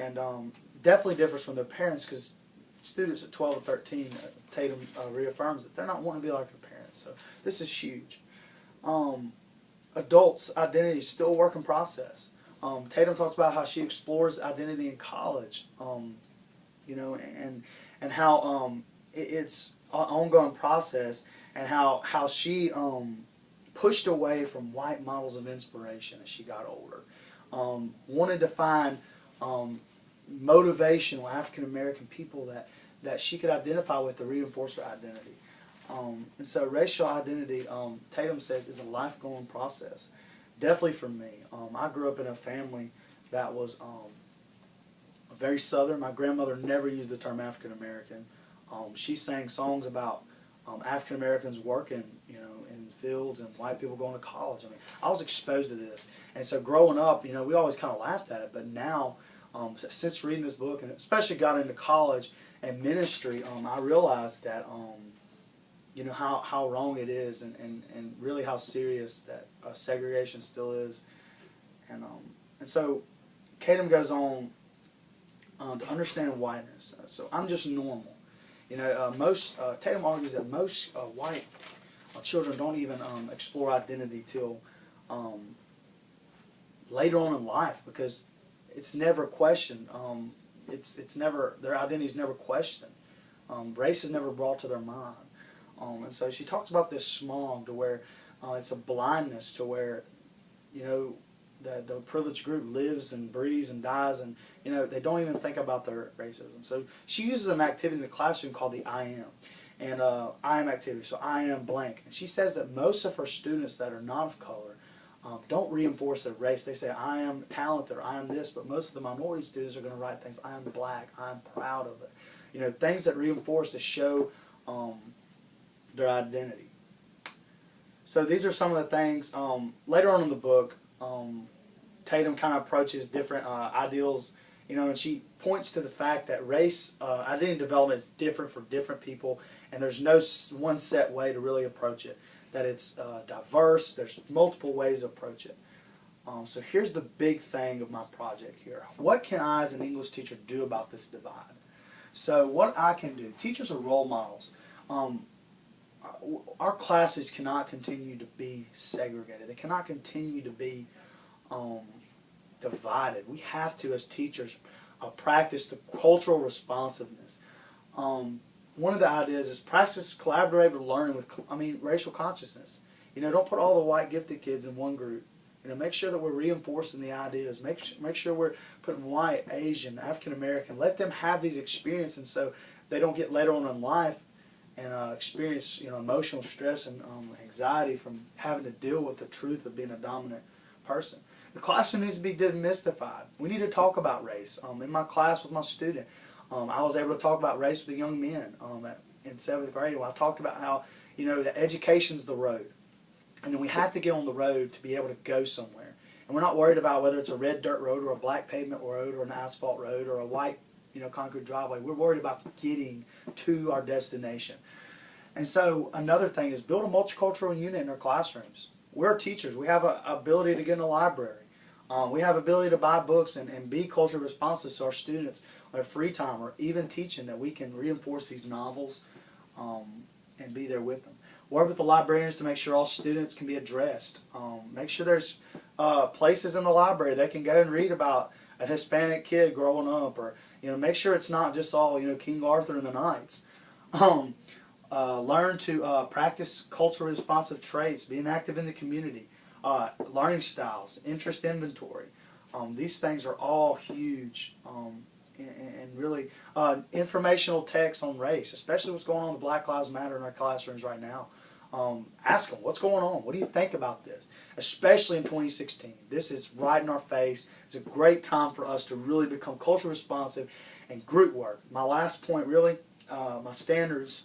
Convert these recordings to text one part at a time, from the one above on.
and definitely differs from their parents, because students at 12 or 13, Tatum reaffirms that they're not wanting to be like their parents. So this is huge. Adults' identity is still a work in process. Tatum talks about how she explores identity in college, you know, and how it's an ongoing process, and how she pushed away from white models of inspiration as she got older. Wanted to find motivational African American people that she could identify with to reinforce her identity. And so racial identity, Tatum says, is a life-going process. Definitely for me. I grew up in a family that was very Southern. My grandmother never used the term African American. She sang songs about African Americans working, you know, in fields, and white people going to college. I mean, I was exposed to this, and so growing up, you know, we always kind of laughed at it. But now, since reading this book, and especially got into college and ministry, I realized that you know, how wrong it is, and really how serious that segregation still is, and so Tatum goes on to understand whiteness. So I'm just normal. You know, Tatum argues that most white children don't even explore identity till later on in life, because it's never questioned. It's never, their identity is never questioned. Race is never brought to their mind. And so she talks about this smog, to where it's a blindness, to where, you know, the privileged group lives and breathes and dies, and, you know, they don't even think about their racism. So she uses an activity in the classroom called the I am, and I am activity. So I am blank. And she says that most of her students that are not of color don't reinforce their race. They say, I am talented, or I am this, but most of the minority students are going to write things, I am black, I am proud of it. You know, things that reinforce, to show their identity. So these are some of the things. Later on in the book, Tatum kind of approaches different ideals, you know, and she points to the fact that race identity development is different for different people, and there's no one set way to really approach it. That it's diverse. There's multiple ways to approach it. So here's the big thing of my project here. What can I, as an English teacher, do about this divide? So what I can do, teachers are role models. Our classes cannot continue to be segregated. They cannot continue to be divided. We have to, as teachers, practice the cultural responsiveness. One of the ideas is practice collaborative learning with, racial consciousness. You know, don't put all the white gifted kids in one group. You know, make sure that we're reinforcing the ideas. Make sure we're putting white, Asian, African American. Let them have these experiences, so they don't get later on in life and experience, you know, emotional stress and anxiety from having to deal with the truth of being a dominant person. The classroom needs to be demystified. We need to talk about race. In my class with my student, I was able to talk about race with the young men in 7th grade. Where I talked about how, you know, that education's the road, and then we have to get on the road to be able to go somewhere. And we're not worried about whether it's a red dirt road or a black pavement road or an asphalt road or a white, you know, concrete driveway. We're worried about getting to our destination. And so another thing is build a multicultural unit in our classrooms. We're teachers. We have an ability to get in the library. We have ability to buy books and be culturally responsive, so our students, on their free time or even teaching, that we can reinforce these novels and be there with them. Work with the librarians to make sure all students can be addressed. Make sure there's places in the library they can go and read about a Hispanic kid growing up, or, you know, make sure it's not just all, you know, King Arthur and the Knights. Learn to practice culturally responsive traits, being active in the community, learning styles, interest inventory. These things are all huge, and really informational text on race, especially what's going on with Black Lives Matter in our classrooms right now. Ask them, what's going on? What do you think about this? Especially in 2016. This is right in our face. It's a great time for us to really become culturally responsive and group work. My last point, really, my standards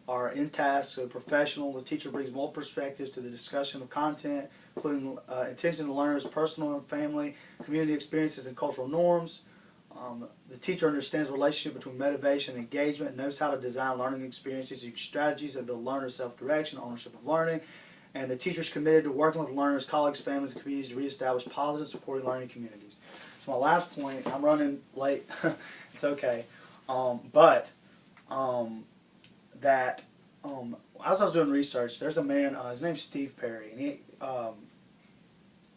are in tasks, so professional. The teacher brings multiple perspectives to the discussion of content, including attention to learners' personal and family, community experiences, and cultural norms. The teacher understands the relationship between motivation and engagement, knows how to design learning experiences, use strategies that build learner self-direction, ownership of learning, And the teacher's committed to working with learners, colleagues, families, and communities to reestablish positive, supportive learning communities. So my last point, I'm running late. It's okay. As I was doing research, there's a man, his name's Steve Perry, and he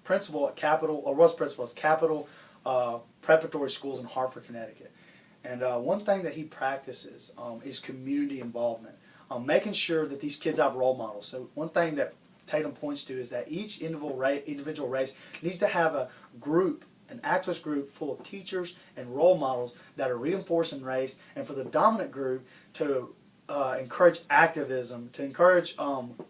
principal at Capital, or was principal at Capital Preparatory Schools in Hartford, Connecticut. And one thing that he practices is community involvement, making sure that these kids have role models. So one thing that Tatum points to is that each individual race needs to have a group, an activist group full of teachers and role models that are reinforcing race, and for the dominant group to encourage activism, to encourage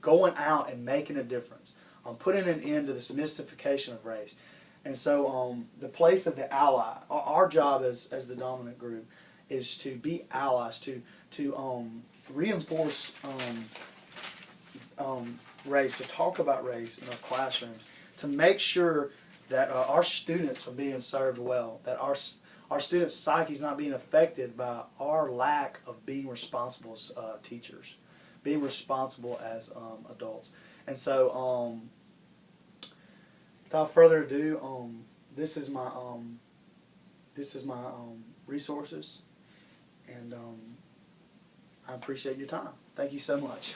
going out and making a difference, putting an end to this mystification of race. And so the place of the ally, our job as the dominant group is to be allies, to reinforce race, to talk about race in our classrooms, to make sure that our students are being served well, that our students' psyche is not being affected by our lack of being responsible as teachers, being responsible as adults. And so without further ado, this is my resources, and I appreciate your time. Thank you so much.